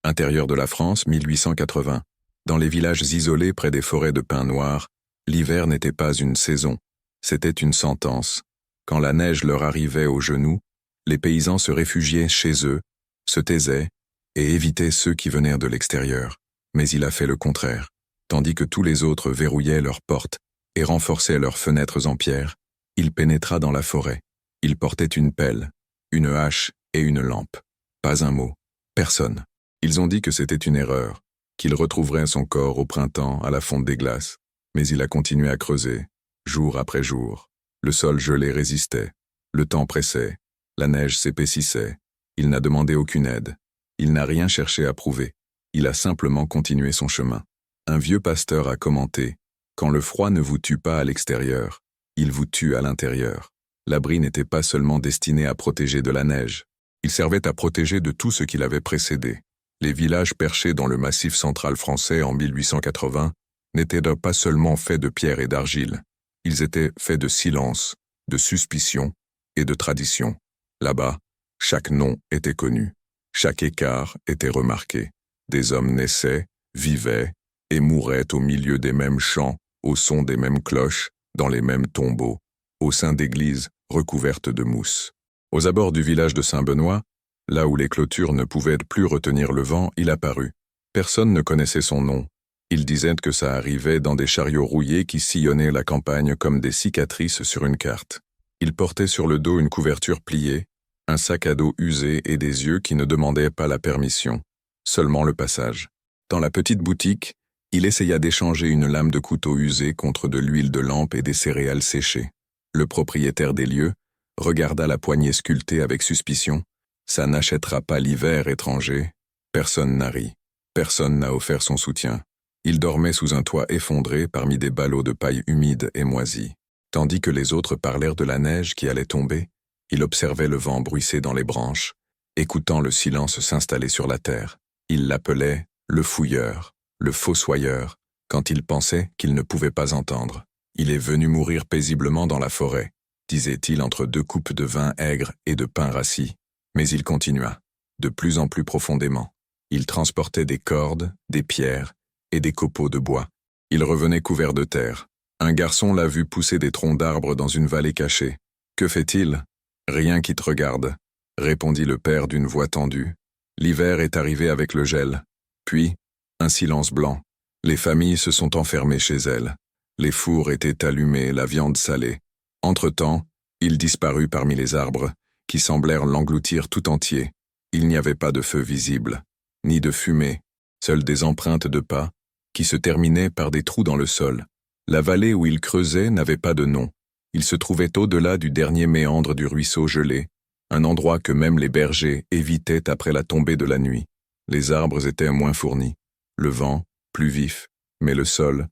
Intérieur de la France, 1880. Dans les villages isolés près des forêts de pins noirs, l'hiver n'était pas une saison, c'était une sentence. Quand la neige leur arrivait aux genoux, les paysans se réfugiaient chez eux, se taisaient et évitaient ceux qui venaient de l'extérieur. Mais il a fait le contraire. Tandis que tous les autres verrouillaient leurs portes et renforçaient leurs fenêtres en pierre, il pénétra dans la forêt. Il portait une pelle, une hache et une lampe. Pas un mot, personne. Ils ont dit que c'était une erreur, qu'il retrouverait son corps au printemps à la fonte des glaces. Mais il a continué à creuser, jour après jour. Le sol gelé résistait, le temps pressait, la neige s'épaississait. Il n'a demandé aucune aide. Il n'a rien cherché à prouver. Il a simplement continué son chemin. Un vieux pasteur a commenté « Quand le froid ne vous tue pas à l'extérieur, il vous tue à l'intérieur ». L'abri n'était pas seulement destiné à protéger de la neige. Il servait à protéger de tout ce qui l'avait précédé. Les villages perchés dans le massif central français en 1880 n'étaient pas seulement faits de pierre et d'argile. Ils étaient faits de silence, de suspicion et de tradition. Là-bas, chaque nom était connu. Chaque écart était remarqué. Des hommes naissaient, vivaient et mouraient au milieu des mêmes chants, au son des mêmes cloches, dans les mêmes tombeaux, au sein d'églises recouvertes de mousse. Aux abords du village de Saint-Benoît, là où les clôtures ne pouvaient plus retenir le vent, il apparut. Personne ne connaissait son nom. Il disait que ça arrivait dans des chariots rouillés qui sillonnaient la campagne comme des cicatrices sur une carte. Il portait sur le dos une couverture pliée, un sac à dos usé et des yeux qui ne demandaient pas la permission, seulement le passage. Dans la petite boutique, il essaya d'échanger une lame de couteau usée contre de l'huile de lampe et des céréales séchées. Le propriétaire des lieux regarda la poignée sculptée avec suspicion. Ça n'achètera pas l'hiver étranger. Personne n'a ri. Personne n'a offert son soutien. Il dormait sous un toit effondré parmi des ballots de paille humide et moisie. Tandis que les autres parlèrent de la neige qui allait tomber, il observait le vent bruisser dans les branches, écoutant le silence s'installer sur la terre. Il l'appelait le fouilleur, le fossoyeur, quand il pensait qu'il ne pouvait pas entendre. Il est venu mourir paisiblement dans la forêt, disait-il entre deux coupes de vin aigre et de pain rassis. Mais il continua, de plus en plus profondément. Il transportait des cordes, des pierres et des copeaux de bois. Il revenait couvert de terre. Un garçon l'a vu pousser des troncs d'arbres dans une vallée cachée. « Que fait-il »« Rien qui te regarde », répondit le père d'une voix tendue. L'hiver est arrivé avec le gel. Puis, un silence blanc. Les familles se sont enfermées chez elles. Les fours étaient allumés, la viande salée. Entre-temps, il disparut parmi les arbres, qui semblèrent l'engloutir tout entier. Il n'y avait pas de feu visible, ni de fumée, seules des empreintes de pas, qui se terminaient par des trous dans le sol. La vallée où il creusait n'avait pas de nom. Il se trouvait au-delà du dernier méandre du ruisseau gelé, un endroit que même les bergers évitaient après la tombée de la nuit. Les arbres étaient moins fournis, le vent, plus vif, mais le sol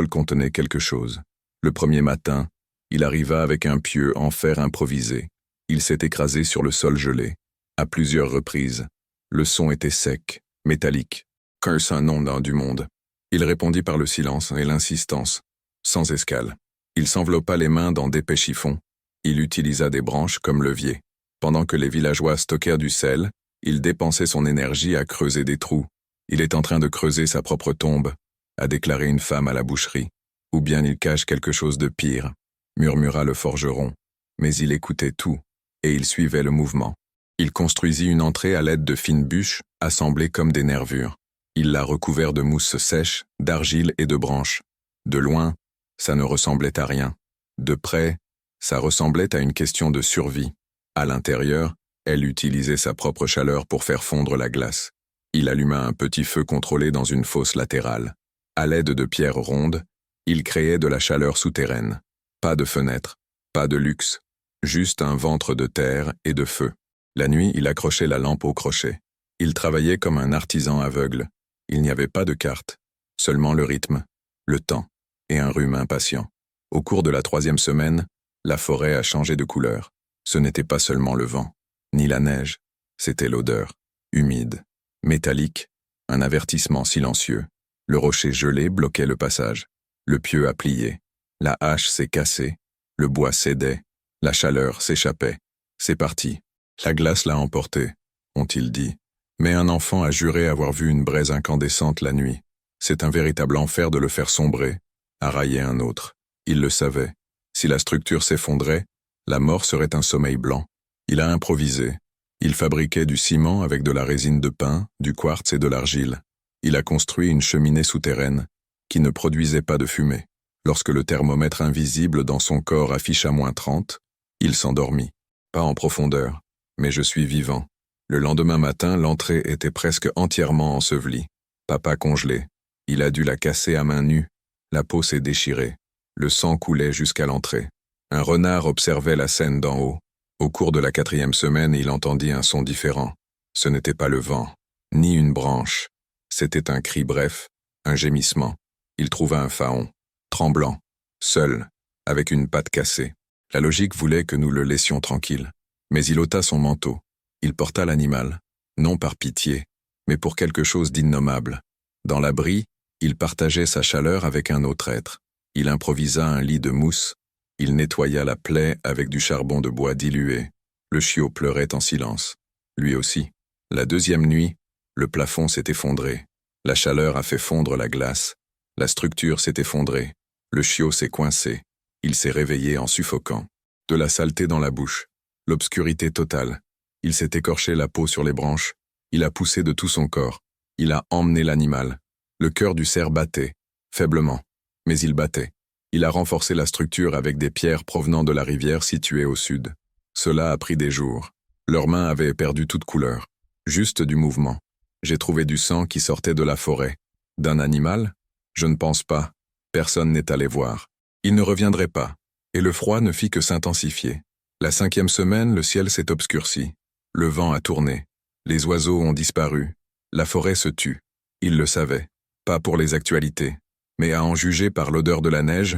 contenait quelque chose. Le premier matin, il arriva avec un pieu en fer improvisé. Il s'est écrasé sur le sol gelé, à plusieurs reprises. Le son était sec, métallique. Qu'un un nom du monde. Il répondit par le silence et l'insistance, sans escale. Il s'enveloppa les mains dans d'épais chiffons. Il utilisa des branches comme levier. Pendant que les villageois stockèrent du sel, il dépensait son énergie à creuser des trous. Il est en train de creuser sa propre tombe, a déclaré une femme à la boucherie. Ou bien il cache quelque chose de pire, murmura le forgeron. Mais il écoutait tout, et il suivait le mouvement. Il construisit une entrée à l'aide de fines bûches, assemblées comme des nervures. Il l'a recouvert de mousse sèche, d'argile et de branches. De loin, ça ne ressemblait à rien. De près, ça ressemblait à une question de survie. À l'intérieur, elle utilisait sa propre chaleur pour faire fondre la glace. Il alluma un petit feu contrôlé dans une fosse latérale. À l'aide de pierres rondes, il créait de la chaleur souterraine. Pas de fenêtre, pas de luxe, juste un ventre de terre et de feu. La nuit, il accrochait la lampe au crochet. Il travaillait comme un artisan aveugle. Il n'y avait pas de carte, seulement le rythme, le temps et un rhume impatient. Au cours de la 3e semaine, la forêt a changé de couleur. Ce n'était pas seulement le vent, ni la neige, c'était l'odeur, humide, métallique, un avertissement silencieux. Le rocher gelé bloquait le passage. Le pieu a plié. La hache s'est cassée. Le bois cédait. La chaleur s'échappait. C'est parti. La glace l'a emporté, ont-ils dit. Mais un enfant a juré avoir vu une braise incandescente la nuit. C'est un véritable enfer de le faire sombrer, a raillé un autre. Il le savait. Si la structure s'effondrait, la mort serait un sommeil blanc. Il a improvisé. Il fabriquait du ciment avec de la résine de pin, du quartz et de l'argile. Il a construit une cheminée souterraine qui ne produisait pas de fumée. Lorsque le thermomètre invisible dans son corps afficha -30, il s'endormit. Pas en profondeur, mais je suis vivant. Le lendemain matin, l'entrée était presque entièrement ensevelie. Papa congelé. Il a dû la casser à main nue. La peau s'est déchirée. Le sang coulait jusqu'à l'entrée. Un renard observait la scène d'en haut. Au cours de la 4e semaine, il entendit un son différent. Ce n'était pas le vent, ni une branche. C'était un cri bref, un gémissement. Il trouva un faon, tremblant, seul, avec une patte cassée. La logique voulait que nous le laissions tranquille. Mais il ôta son manteau. Il porta l'animal, non par pitié, mais pour quelque chose d'innommable. Dans l'abri, il partageait sa chaleur avec un autre être. Il improvisa un lit de mousse. Il nettoya la plaie avec du charbon de bois dilué. Le chiot pleurait en silence. Lui aussi. La 2e nuit, le plafond s'est effondré. La chaleur a fait fondre la glace. La structure s'est effondrée. Le chiot s'est coincé. Il s'est réveillé en suffoquant. De la saleté dans la bouche. L'obscurité totale. Il s'est écorché la peau sur les branches. Il a poussé de tout son corps. Il a emmené l'animal. Le cœur du cerf battait, faiblement. Mais il battait. Il a renforcé la structure avec des pierres provenant de la rivière située au sud. Cela a pris des jours. Leurs mains avaient perdu toute couleur. Juste du mouvement. J'ai trouvé du sang qui sortait de la forêt. D'un animal? Je ne pense pas. Personne n'est allé voir. Il ne reviendrait pas. Et le froid ne fit que s'intensifier. La 5e semaine, le ciel s'est obscurci. Le vent a tourné. Les oiseaux ont disparu. La forêt se tut. Il le savait. Pas pour les actualités. Mais à en juger par l'odeur de la neige,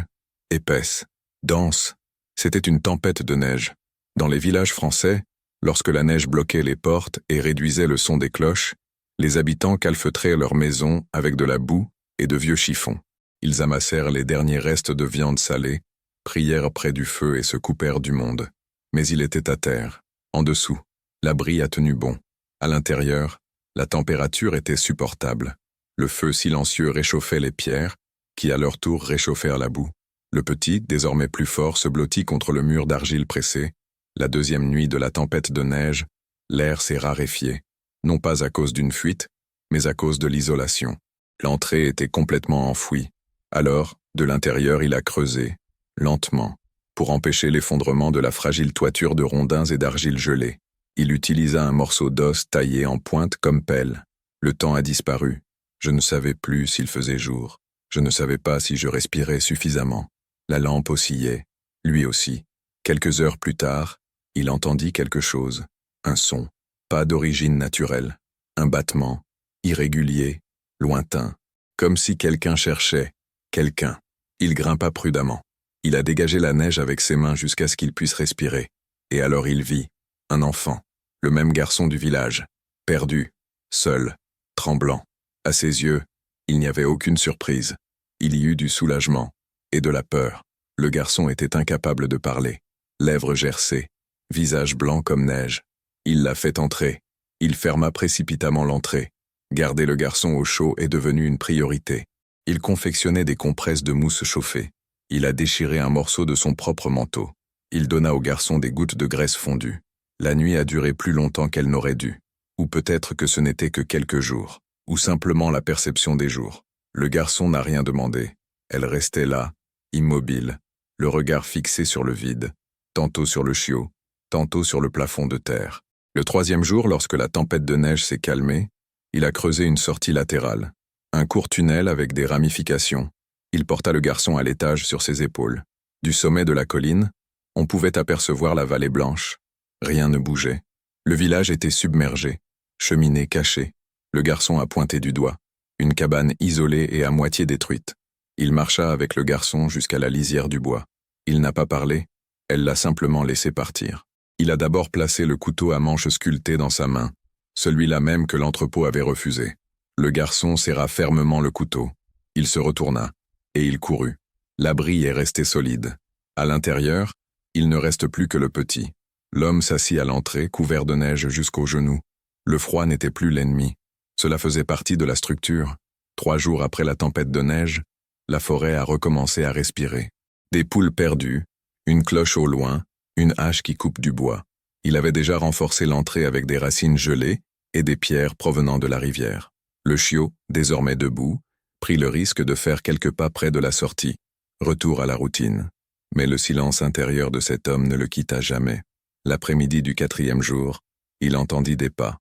épaisse, dense, c'était une tempête de neige. Dans les villages français, lorsque la neige bloquait les portes et réduisait le son des cloches, les habitants calfeutraient leurs maisons avec de la boue et de vieux chiffons. Ils amassèrent les derniers restes de viande salée, prièrent près du feu et se coupèrent du monde. Mais il était à terre, en dessous. L'abri a tenu bon. À l'intérieur, la température était supportable. Le feu silencieux réchauffait les pierres, qui à leur tour réchauffèrent la boue. Le petit, désormais plus fort, se blottit contre le mur d'argile pressé. La 2e nuit de la tempête de neige, l'air s'est raréfié, non pas à cause d'une fuite, mais à cause de l'isolation. L'entrée était complètement enfouie. Alors, de l'intérieur, il a creusé, lentement, pour empêcher l'effondrement de la fragile toiture de rondins et d'argile gelée. Il utilisa un morceau d'os taillé en pointe comme pelle. Le temps a disparu. Je ne savais plus s'il faisait jour. Je ne savais pas si je respirais suffisamment. La lampe oscillait, lui aussi. Quelques heures plus tard, il entendit quelque chose. Un son, pas d'origine naturelle. Un battement, irrégulier, lointain. Comme si quelqu'un cherchait. Quelqu'un. Il grimpa prudemment. Il a dégagé la neige avec ses mains jusqu'à ce qu'il puisse respirer. Et alors il vit. Un enfant. Le même garçon du village. Perdu. Seul. Tremblant. À ses yeux, il n'y avait aucune surprise. Il y eut du soulagement et de la peur. Le garçon était incapable de parler. Lèvres gercées, visage blanc comme neige. Il l'a fait entrer. Il ferma précipitamment l'entrée. Garder le garçon au chaud est devenu une priorité. Il confectionnait des compresses de mousse chauffée. Il a déchiré un morceau de son propre manteau. Il donna au garçon des gouttes de graisse fondue. La nuit a duré plus longtemps qu'elle n'aurait dû. Ou peut-être que ce n'était que quelques jours. Ou simplement la perception des jours. Le garçon n'a rien demandé. Elle restait là, immobile, le regard fixé sur le vide, tantôt sur le chiot, tantôt sur le plafond de terre. Le 3e jour, lorsque la tempête de neige s'est calmée, il a creusé une sortie latérale, un court tunnel avec des ramifications. Il porta le garçon à l'étage sur ses épaules. Du sommet de la colline, on pouvait apercevoir la vallée blanche. Rien ne bougeait. Le village était submergé, cheminée cachée. Le garçon a pointé du doigt. Une cabane isolée et à moitié détruite. Il marcha avec le garçon jusqu'à la lisière du bois. Il n'a pas parlé, elle l'a simplement laissé partir. Il a d'abord placé le couteau à manche sculpté dans sa main, celui-là même que l'entrepôt avait refusé. Le garçon serra fermement le couteau. Il se retourna, et il courut. L'abri est resté solide. À l'intérieur, il ne reste plus que le petit. L'homme s'assit à l'entrée, couvert de neige jusqu'aux genoux. Le froid n'était plus l'ennemi. Cela faisait partie de la structure. 3 jours après la tempête de neige, la forêt a recommencé à respirer. Des poules perdues, une cloche au loin, une hache qui coupe du bois. Il avait déjà renforcé l'entrée avec des racines gelées et des pierres provenant de la rivière. Le chiot, désormais debout, prit le risque de faire quelques pas près de la sortie. Retour à la routine. Mais le silence intérieur de cet homme ne le quitta jamais. L'après-midi du 4e jour, il entendit des pas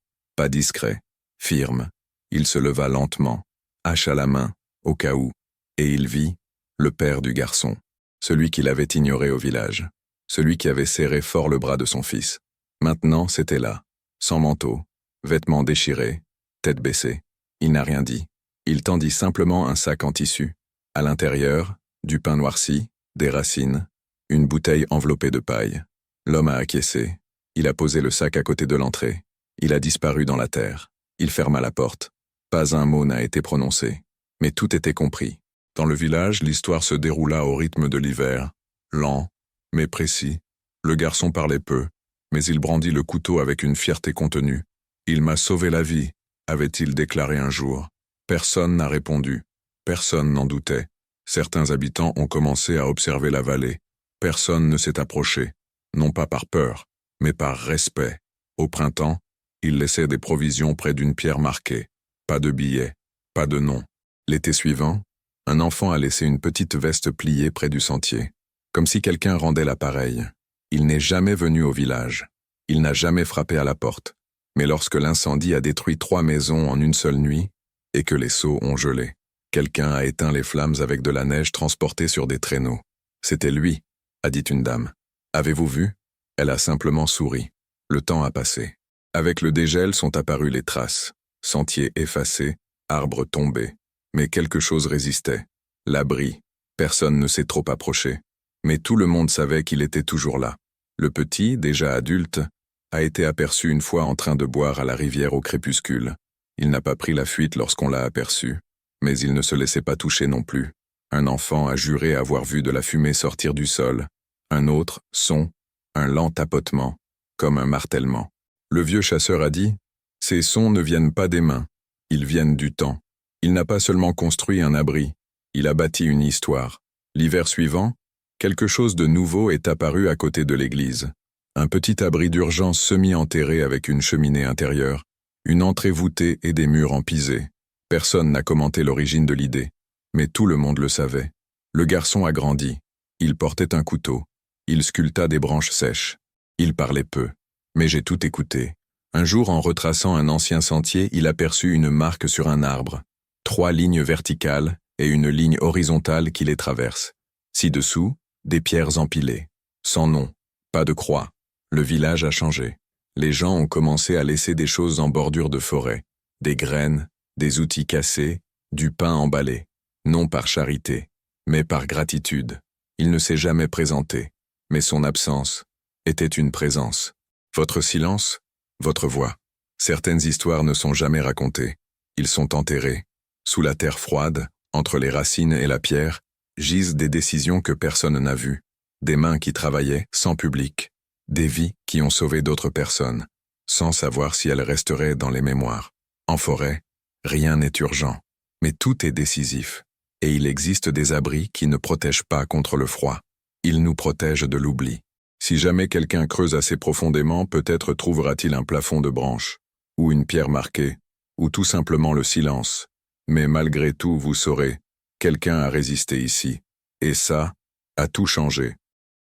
discrets, firmes. Il se leva lentement, hache à la main, au cas où, et il vit le père du garçon, celui qu'il avait ignoré au village, celui qui avait serré fort le bras de son fils. Maintenant, c'était là, sans manteau, vêtements déchirés, tête baissée. Il n'a rien dit. Il tendit simplement un sac en tissu. À l'intérieur, du pain noirci, des racines, une bouteille enveloppée de paille. L'homme a acquiescé. Il a posé le sac à côté de l'entrée. Il a disparu dans la terre. Il ferma la porte. Pas un mot n'a été prononcé. Mais tout était compris. Dans le village, l'histoire se déroula au rythme de l'hiver. Lent, mais précis. Le garçon parlait peu, mais il brandit le couteau avec une fierté contenue. « Il m'a sauvé la vie », avait-il déclaré un jour. Personne n'a répondu. Personne n'en doutait. Certains habitants ont commencé à observer la vallée. Personne ne s'est approché, non pas par peur, mais par respect. Au printemps, il laissait des provisions près d'une pierre marquée. Pas de billets, pas de nom. L'été suivant, un enfant a laissé une petite veste pliée près du sentier, comme si quelqu'un rendait l'appareil. Il n'est jamais venu au village. Il n'a jamais frappé à la porte. Mais lorsque l'incendie a détruit 3 maisons en une seule nuit, et que les seaux ont gelé, quelqu'un a éteint les flammes avec de la neige transportée sur des traîneaux. C'était lui, a dit une dame. Avez-vous vu? Elle a simplement souri. Le temps a passé. Avec le dégel sont apparues les traces. Sentiers effacés, arbres tombés. Mais quelque chose résistait. L'abri. Personne ne s'est trop approché. Mais tout le monde savait qu'il était toujours là. Le petit, déjà adulte, a été aperçu une fois en train de boire à la rivière au crépuscule. Il n'a pas pris la fuite lorsqu'on l'a aperçu. Mais il ne se laissait pas toucher non plus. Un enfant a juré avoir vu de la fumée sortir du sol. Un autre, son, un lent tapotement, comme un martèlement. Le vieux chasseur a dit « Ces sons ne viennent pas des mains, ils viennent du temps. » Il n'a pas seulement construit un abri, il a bâti une histoire. L'hiver suivant, quelque chose de nouveau est apparu à côté de l'église. Un petit abri d'urgence semi-enterré avec une cheminée intérieure, une entrée voûtée et des murs empisés. Personne n'a commenté l'origine de l'idée, mais tout le monde le savait. Le garçon a grandi. Il portait un couteau. Il sculpta des branches sèches. Il parlait peu, mais j'ai tout écouté. Un jour, en retraçant un ancien sentier, il aperçut une marque sur un arbre. 3 lignes verticales et une ligne horizontale qui les traverse. Ci-dessous, des pierres empilées. Sans nom, pas de croix. Le village a changé. Les gens ont commencé à laisser des choses en bordure de forêt. Des graines, des outils cassés, du pain emballé. Non par charité, mais par gratitude. Il ne s'est jamais présenté, mais son absence était une présence. Votre silence, votre voix. Certaines histoires ne sont jamais racontées. Ils sont enterrés. Sous la terre froide, entre les racines et la pierre, gisent des décisions que personne n'a vues. Des mains qui travaillaient sans public. Des vies qui ont sauvé d'autres personnes, sans savoir si elles resteraient dans les mémoires. En forêt, rien n'est urgent, mais tout est décisif. Et il existe des abris qui ne protègent pas contre le froid. Ils nous protègent de l'oubli. Si jamais quelqu'un creuse assez profondément, peut-être trouvera-t-il un plafond de branches, ou une pierre marquée, ou tout simplement le silence. Mais malgré tout, vous saurez, quelqu'un a résisté ici. Et ça a tout changé.